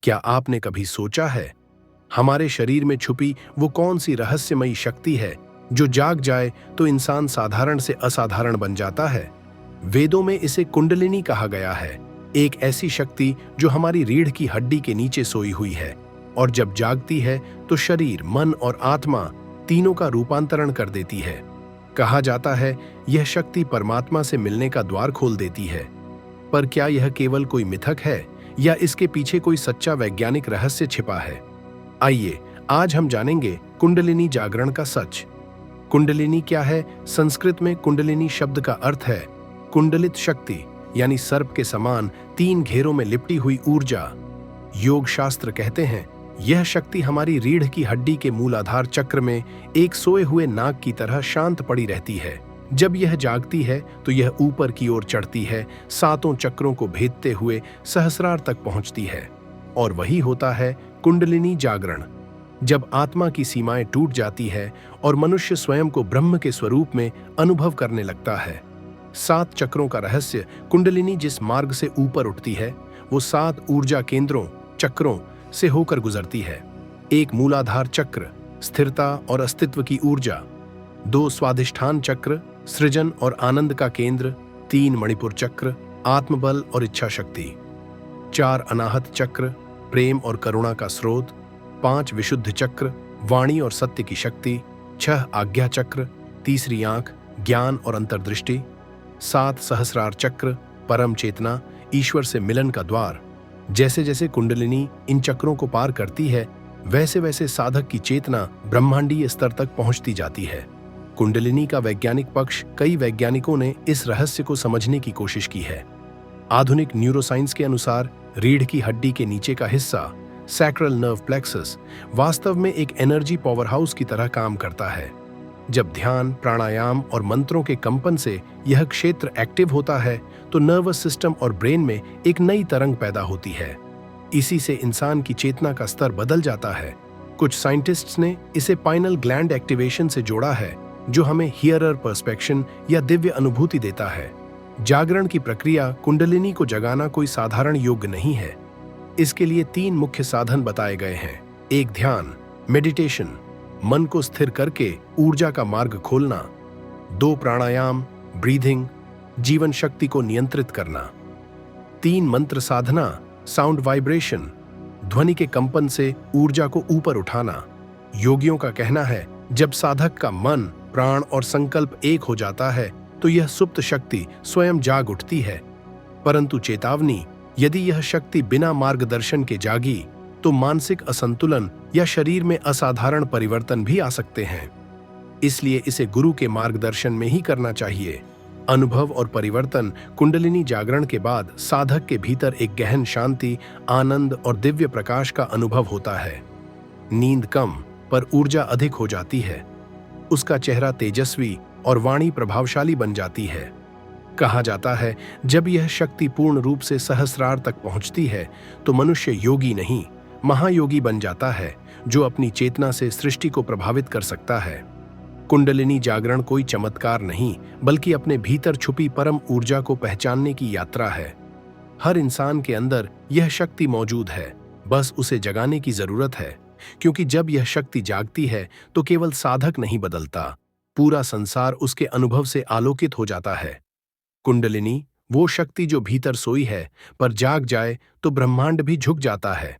क्या आपने कभी सोचा है, हमारे शरीर में छुपी वो कौन सी रहस्यमयी शक्ति है जो जाग जाए तो इंसान साधारण से असाधारण बन जाता है? वेदों में इसे कुंडलिनी कहा गया है, एक ऐसी शक्ति जो हमारी रीढ़ की हड्डी के नीचे सोई हुई है और जब जागती है तो शरीर, मन और आत्मा तीनों का रूपांतरण कर देती है। कहा जाता है यह शक्ति परमात्मा से मिलने का द्वार खोल देती है। पर क्या यह केवल कोई मिथक है या इसके पीछे कोई सच्चा वैज्ञानिक रहस्य छिपा है? आइए आज हम जानेंगे कुंडलिनी जागरण का सच। कुंडलिनी क्या है? संस्कृत में कुंडलिनी शब्द का अर्थ है कुंडलित शक्ति, यानी सर्प के समान तीन घेरों में लिपटी हुई ऊर्जा। योग शास्त्र कहते हैं यह शक्ति हमारी रीढ़ की हड्डी के मूलाधार चक्र में एक सोए हुए नाग की तरह शांत पड़ी रहती है। जब यह जागती है तो यह ऊपर की ओर चढ़ती है, सातों चक्रों को भेदते हुए सहस्रार तक पहुंचती है। और वही होता है कुंडलिनी जागरण, जब आत्मा की सीमाएं टूट जाती है और मनुष्य स्वयं को ब्रह्म के स्वरूप में अनुभव करने लगता है। 7 चक्रों का रहस्य। कुंडलिनी जिस मार्ग से ऊपर उठती है वो 7 ऊर्जा केंद्रों, चक्रों से होकर गुजरती है। 1 मूलाधार चक्र, स्थिरता और अस्तित्व की ऊर्जा। 2 स्वाधिष्ठान चक्र, सृजन और आनंद का केंद्र। 3 मणिपुर चक्र, आत्मबल और इच्छा शक्ति। 4 अनाहत चक्र, प्रेम और करुणा का स्रोत। 5 विशुद्ध चक्र, वाणी और सत्य की शक्ति। 6 आज्ञा चक्र, तीसरी आंख, ज्ञान और अंतर्दृष्टि। 7 सहस्रार चक्र, परम चेतना, ईश्वर से मिलन का द्वार। जैसे जैसे कुंडलिनी इन चक्रों को पार करती है वैसे वैसे साधक की चेतना ब्रह्मांडीय स्तर तक पहुंचती जाती है। कुंडलिनी का वैज्ञानिक पक्ष। कई वैज्ञानिकों ने इस रहस्य को समझने की कोशिश की है। आधुनिक न्यूरोसाइंस के अनुसार रीढ़ की हड्डी के नीचे का हिस्सा, सैक्रल नर्व प्लेक्सस, वास्तव में एक एनर्जी पावर हाउस की तरह काम करता है। जब ध्यान, प्राणायाम और मंत्रों के कंपन से यह क्षेत्र एक्टिव होता है तो नर्वस सिस्टम और ब्रेन में एक नई तरंग पैदा होती है। इसी से इंसान की चेतना का स्तर बदल जाता है। कुछ साइंटिस्ट्स ने इसे पाइनल ग्लैंड एक्टिवेशन से जोड़ा है, जो हमें हियरर पर्सपेक्शन या दिव्य अनुभूति देता है। जागरण की प्रक्रिया। कुंडलिनी को जगाना कोई साधारण योग नहीं है। इसके लिए 3 मुख्य साधन बताए गए हैं। 1 ध्यान, मेडिटेशन, मन को स्थिर करके ऊर्जा का मार्ग खोलना। 2 प्राणायाम, ब्रीथिंग, जीवन शक्ति को नियंत्रित करना। 3 मंत्र साधना, साउंड वाइब्रेशन, ध्वनि के कंपन से ऊर्जा को ऊपर उठाना। योगियों का कहना है जब साधक का मन, प्राण और संकल्प एक हो जाता है तो यह सुप्त शक्ति स्वयं जाग उठती है। परंतु चेतावनी, यदि यह शक्ति बिना मार्गदर्शन के जागी तो मानसिक असंतुलन या शरीर में असाधारण परिवर्तन भी आ सकते हैं। इसलिए इसे गुरु के मार्गदर्शन में ही करना चाहिए। अनुभव और परिवर्तन। कुंडलिनी जागरण के बाद साधक के भीतर एक गहन शांति, आनंद और दिव्य प्रकाश का अनुभव होता है। नींद कम पर ऊर्जा अधिक हो जाती है। उसका चेहरा तेजस्वी और वाणी प्रभावशाली बन जाती है। कहा जाता है जब यह शक्ति पूर्ण रूप से सहस्रार तक पहुंचती है तो मनुष्य योगी नहीं, महायोगी बन जाता है, जो अपनी चेतना से सृष्टि को प्रभावित कर सकता है। कुंडलिनी जागरण कोई चमत्कार नहीं, बल्कि अपने भीतर छुपी परम ऊर्जा को पहचानने की यात्रा है। हर इंसान के अंदर यह शक्ति मौजूद है, बस उसे जगाने की जरूरत है। क्योंकि जब यह शक्ति जागती है तो केवल साधक नहीं बदलता, पूरा संसार उसके अनुभव से आलोकित हो जाता है। कुंडलिनी वो शक्ति जो भीतर सोई है, पर जाग जाए तो ब्रह्मांड भी झुक जाता है।